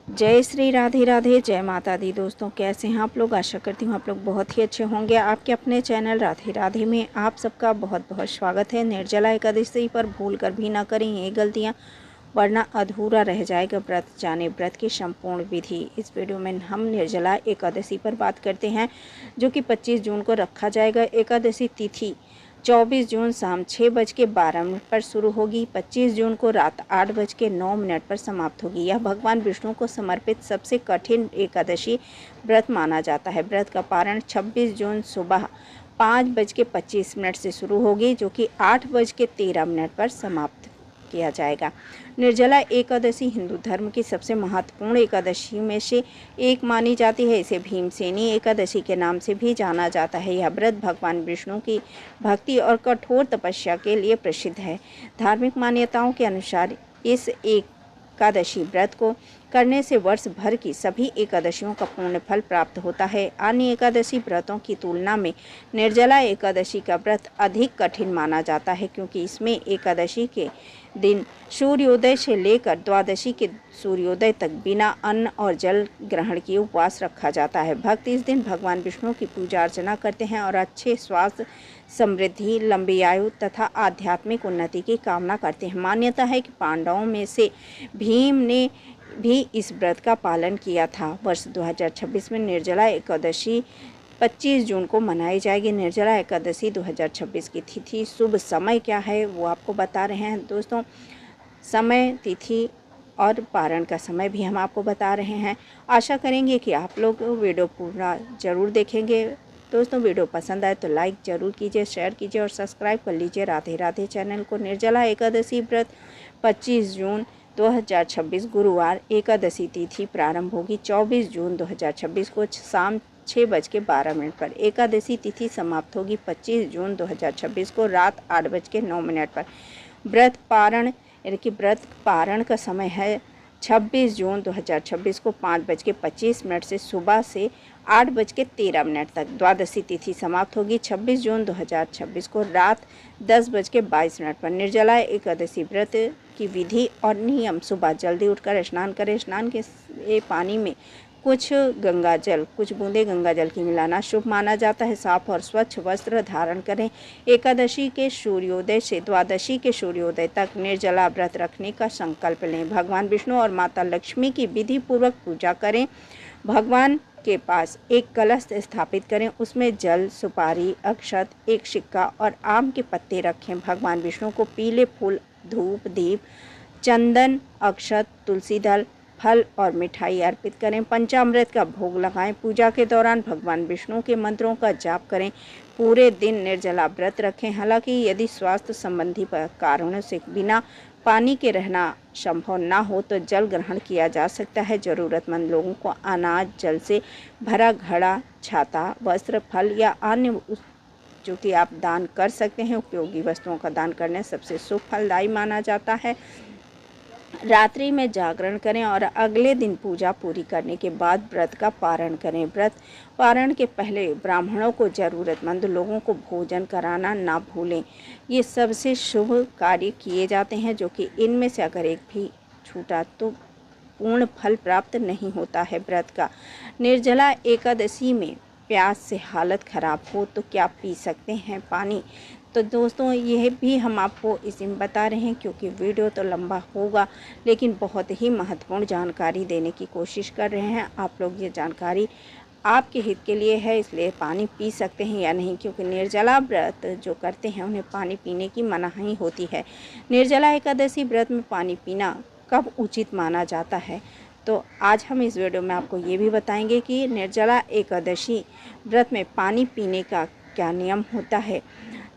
जय श्री राधे राधे, जय माता दी। दोस्तों कैसे हैं आप लोग? आशा करती हूँ आप लोग बहुत ही अच्छे होंगे। आपके अपने चैनल राधे राधे में आप सबका बहुत बहुत स्वागत है। निर्जला एकादशी पर भूल कर भी ना करें ये गलतियाँ, वरना अधूरा रह जाएगा व्रत। जाने व्रत की संपूर्ण विधि। इस वीडियो में हम निर्जला एकादशी पर बात करते हैं, जो कि 25 जून को रखा जाएगा। एकादशी तिथि 24 जून शाम 6:12 पर शुरू होगी। 25 जून को रात 8:09 पर समाप्त होगी। यह भगवान विष्णु को समर्पित सबसे कठिन एकादशी व्रत माना जाता है। व्रत का पारण 26 जून सुबह 5:25 से शुरू होगी, जो कि 8:13 पर समाप्त किया जाएगा। निर्जला एकादशी हिंदू धर्म की सबसे महत्वपूर्ण एकादशी में से एक मानी जाती है। इसे भीमसेनी एकादशी के नाम से भी जाना जाता है। यह व्रत भगवान विष्णु की भक्ति और कठोर तपस्या के लिए प्रसिद्ध है। धार्मिक मान्यताओं के अनुसार इस एकादशी व्रत को करने से वर्ष भर की सभी एकादशियों का पूर्ण फल प्राप्त होता है। अन्य एकादशी व्रतों की तुलना में निर्जला एकादशी का व्रत अधिक कठिन माना जाता है, क्योंकि इसमें एकादशी के दिन सूर्योदय से लेकर द्वादशी के सूर्योदय तक बिना अन्न और जल ग्रहण किए उपवास रखा जाता है। भक्त इस दिन भगवान विष्णु की पूजा अर्चना करते हैं और अच्छे स्वास्थ्य, समृद्धि, लंबी आयु तथा आध्यात्मिक उन्नति की कामना करते हैं। मान्यता है कि पांडवों में से भीम ने भी इस व्रत का पालन किया था। वर्ष 2026 में निर्जला एकादशी 25 जून को मनाई जाएगी। निर्जला एकादशी 2026 की तिथि, शुभ समय क्या है वो आपको बता रहे हैं दोस्तों। समय, तिथि और पारण का समय भी हम आपको बता रहे हैं। आशा करेंगे कि आप लोग वीडियो पूरा ज़रूर देखेंगे। दोस्तों वीडियो पसंद आए तो लाइक ज़रूर कीजिए, शेयर कीजिए और सब्सक्राइब कर लीजिए राधे राधे चैनल को। निर्जला एकादशी व्रत 25 जून 2026 गुरुवार एकादशी तिथि प्रारंभ होगी 24 जून 2026 को शाम 6:12 पर। एकादशी तिथि समाप्त होगी 25 जून 2026 को रात 8:09 पर। व्रत पारण यानी कि व्रत पारण का समय है 26 जून 2026 को 5:25 से सुबह से 8:13 तक। द्वादशी तिथि समाप्त होगी 26 जून 2026 को रात 10:22 पर। निर्जला एकादशी व्रत की विधि और नियम: सुबह जल्दी उठकर स्नान करें। स्नान के पानी में कुछ बूंदे गंगा जल की मिलाना शुभ माना जाता है। साफ और स्वच्छ वस्त्र धारण करें। एकादशी के सूर्योदय से द्वादशी के सूर्योदय तक निर्जला व्रत रखने का संकल्प लें। भगवान विष्णु और माता लक्ष्मी की विधि पूर्वक पूजा करें। भगवान के पास एक कलश स्थापित करें, उसमें जल, सुपारी, अक्षत, एक सिक्का और आम के पत्ते रखें। भगवान विष्णु को पीले फूल, धूप, दीप, चंदन, अक्षत, तुलसी दल, फल और मिठाई अर्पित करें। पंचामृत का भोग लगाएं। पूजा के दौरान भगवान विष्णु के मंत्रों का जाप करें। पूरे दिन निर्जला व्रत रखें। हालांकि यदि स्वास्थ्य संबंधी कारणों से बिना पानी के रहना संभव ना हो तो जल ग्रहण किया जा सकता है। ज़रूरतमंद लोगों को अनाज, जल से भरा घड़ा, छाता, वस्त्र, फल या अन्य जो कि आप दान कर सकते हैं। उपयोगी वस्तुओं का दान करने सबसे शुभ फलदायी माना जाता है। रात्रि में जागरण करें और अगले दिन पूजा पूरी करने के बाद व्रत का पारण करें। व्रत पारण के पहले ब्राह्मणों को ज़रूरतमंद लोगों को भोजन कराना ना भूलें। ये सबसे शुभ कार्य किए जाते हैं, जो कि इनमें से अगर एक भी छूटा तो पूर्ण फल प्राप्त नहीं होता है व्रत का। निर्जला एकादशी में प्यास से हालत ख़राब हो तो क्या पी सकते हैं पानी? तो दोस्तों यह भी हम आपको इसमें बता रहे हैं, क्योंकि वीडियो तो लंबा होगा लेकिन बहुत ही महत्वपूर्ण जानकारी देने की कोशिश कर रहे हैं। आप लोग ये जानकारी आपके हित के लिए है, इसलिए पानी पी सकते हैं या नहीं, क्योंकि निर्जला व्रत जो करते हैं उन्हें पानी पीने की मनाही होती है। निर्जला एकादशी व्रत में पानी पीना कब उचित माना जाता है, तो आज हम इस वीडियो में आपको ये भी बताएंगे कि निर्जला एकादशी व्रत में पानी पीने का क्या नियम होता है।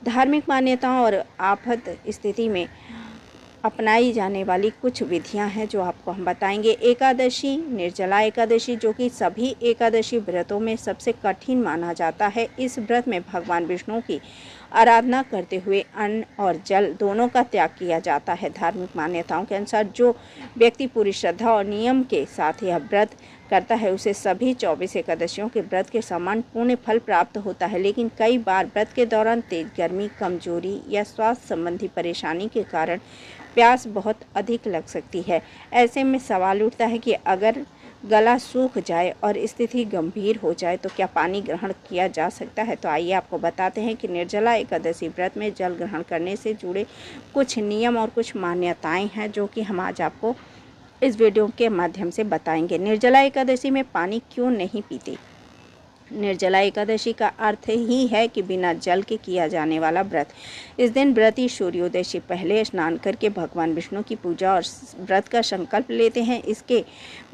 धार्मिक मान्यताओं और आपात स्थिति में अपनाई जाने वाली कुछ विधियां हैं जो आपको हम बताएंगे। एकादशी, निर्जला एकादशी, जो कि सभी एकादशी व्रतों में सबसे कठिन माना जाता है। इस व्रत में भगवान विष्णु की आराधना करते हुए अन्न और जल दोनों का त्याग किया जाता है। धार्मिक मान्यताओं के अनुसार जो व्यक्ति पूरी श्रद्धा और नियम के साथ यह व्रत करता है उसे सभी 24 एकादशियों के व्रत के समान पुण्य फल प्राप्त होता है। लेकिन कई बार व्रत के दौरान तेज गर्मी, कमजोरी या स्वास्थ्य संबंधी परेशानी के कारण प्यास बहुत अधिक लग सकती है। ऐसे में सवाल उठता है कि अगर गला सूख जाए और स्थिति गंभीर हो जाए तो क्या पानी ग्रहण किया जा सकता है? तो आइए आपको बताते हैं कि निर्जला एकादशी व्रत में जल ग्रहण करने से जुड़े कुछ नियम और कुछ मान्यताएं हैं जो कि हम आज आपको इस वीडियो के माध्यम से बताएंगे। निर्जला एकादशी में पानी क्यों नहीं पीते? निर्जला एकादशी का अर्थ ही है कि बिना जल के किया जाने वाला व्रत। इस दिन व्रती सूर्योदय से पहले स्नान करके भगवान विष्णु की पूजा और व्रत का संकल्प लेते हैं। इसके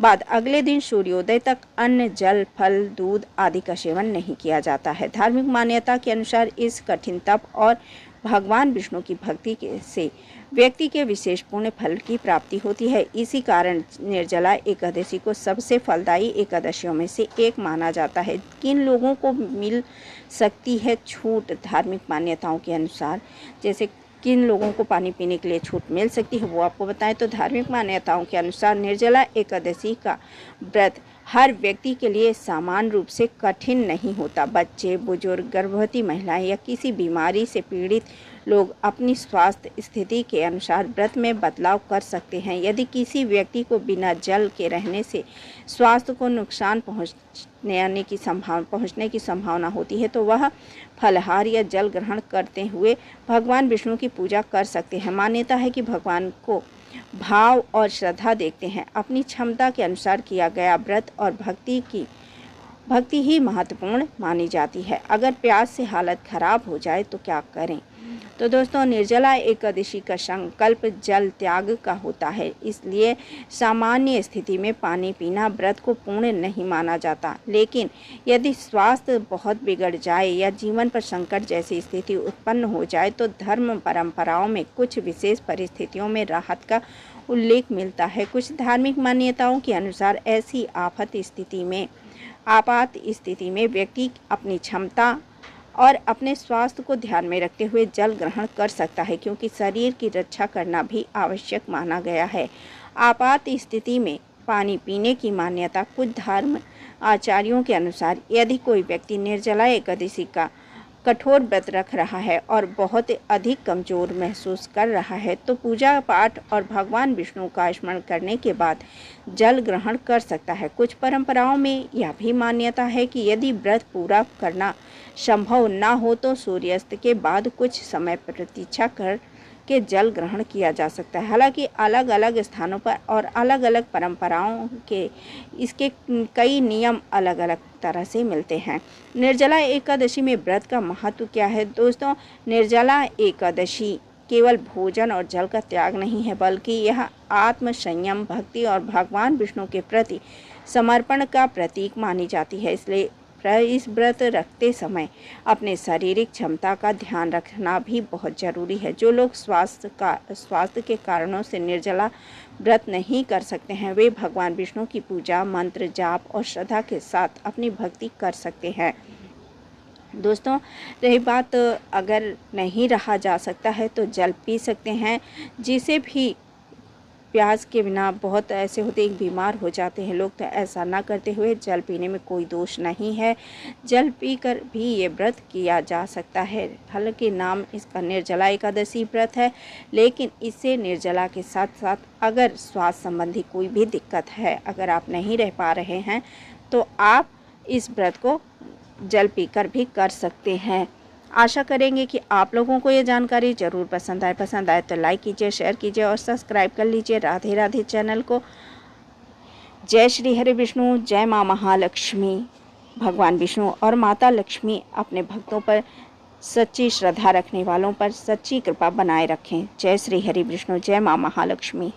बाद अगले दिन सूर्योदय तक अन्न, जल, फल, दूध आदि का सेवन नहीं किया जाता है। धार्मिक मान्यता के अनुसार इस कठिन तप और भगवान विष्णु की भक्ति से व्यक्ति के विशेष पुण्य फल की प्राप्ति होती है। इसी कारण निर्जला एकादशी को सबसे फलदायी एकादशियों में से एक माना जाता है। किन लोगों को मिल सकती है छूट? धार्मिक मान्यताओं के अनुसार जैसे किन लोगों को पानी पीने के लिए छूट मिल सकती है वो आपको बताएं। तो धार्मिक मान्यताओं के अनुसार निर्जला एकादशी का व्रत हर व्यक्ति के लिए समान रूप से कठिन नहीं होता। बच्चे, बुजुर्ग, गर्भवती महिलाएं या किसी बीमारी से पीड़ित लोग अपनी स्वास्थ्य स्थिति के अनुसार व्रत में बदलाव कर सकते हैं। यदि किसी व्यक्ति को बिना जल के रहने से स्वास्थ्य को नुकसान पहुंचने की संभावना होती है तो वह फलाहार या जल ग्रहण करते हुए भगवान विष्णु की पूजा कर सकते हैं। मान्यता है कि भगवान को भाव और श्रद्धा देखते हैं। अपनी क्षमता के अनुसार किया गया व्रत और भक्ति ही महत्वपूर्ण मानी जाती है। अगर प्यास से हालत खराब हो जाए तो क्या करें? तो दोस्तों, निर्जला एकादशी का संकल्प जल त्याग का होता है, इसलिए सामान्य स्थिति में पानी पीना व्रत को पूर्ण नहीं माना जाता। लेकिन यदि स्वास्थ्य बहुत बिगड़ जाए या जीवन पर संकट जैसी स्थिति उत्पन्न हो जाए तो धर्म परंपराओं में कुछ विशेष परिस्थितियों में राहत का उल्लेख मिलता है। कुछ धार्मिक मान्यताओं के अनुसार ऐसी आपात स्थिति में व्यक्ति अपनी क्षमता और अपने स्वास्थ्य को ध्यान में रखते हुए जल ग्रहण कर सकता है, क्योंकि शरीर की रक्षा करना भी आवश्यक माना गया है। आपात स्थिति में पानी पीने की मान्यता कुछ धर्म आचार्यों के अनुसार यदि कोई व्यक्ति निर्जला एकादशी का कठोर व्रत रख रहा है और बहुत अधिक कमजोर महसूस कर रहा है तो पूजा पाठ और भगवान विष्णु का स्मरण करने के बाद जल ग्रहण कर सकता है। कुछ परंपराओं में यह भी मान्यता है कि यदि व्रत पूरा करना संभव न हो तो सूर्यास्त के बाद कुछ समय प्रतीक्षा कर के जल ग्रहण किया जा सकता है। हालांकि अलग अलग स्थानों पर और अलग अलग परंपराओं के इसके कई नियम अलग अलग तरह से मिलते हैं। निर्जला एकादशी में व्रत का महत्व क्या है? दोस्तों, निर्जला एकादशी केवल भोजन और जल का त्याग नहीं है, बल्कि यह आत्म संयम, भक्ति और भगवान विष्णु के प्रति समर्पण का प्रतीक मानी जाती है। इसलिए इस व्रत रखते समय अपने शारीरिक क्षमता का ध्यान रखना भी बहुत जरूरी है। जो लोग स्वास्थ्य के कारणों से निर्जला व्रत नहीं कर सकते हैं वे भगवान विष्णु की पूजा, मंत्र जाप और श्रद्धा के साथ अपनी भक्ति कर सकते हैं। दोस्तों, रही बात अगर नहीं रहा जा सकता है तो जल पी सकते हैं। जिसे भी प्यास के बिना बहुत ऐसे होते हैं बीमार हो जाते हैं लोग, तो ऐसा ना करते हुए जल पीने में कोई दोष नहीं है। जल पीकर भी ये व्रत किया जा सकता है। हालांकि नाम इसका निर्जला एकादशी व्रत है, लेकिन इससे निर्जला के साथ साथ अगर स्वास्थ्य संबंधी कोई भी दिक्कत है, अगर आप नहीं रह पा रहे हैं तो आप इस व्रत को जल पीकर भी कर सकते हैं। आशा करेंगे कि आप लोगों को ये जानकारी ज़रूर पसंद आए तो लाइक कीजिए, शेयर कीजिए और सब्सक्राइब कर लीजिए राधे राधे चैनल को। जय श्री हरि विष्णु, जय माँ महालक्ष्मी। भगवान विष्णु और माता लक्ष्मी अपने भक्तों पर सच्ची श्रद्धा रखने वालों पर सच्ची कृपा बनाए रखें। जय श्री हरि विष्णु, जय माँ महालक्ष्मी।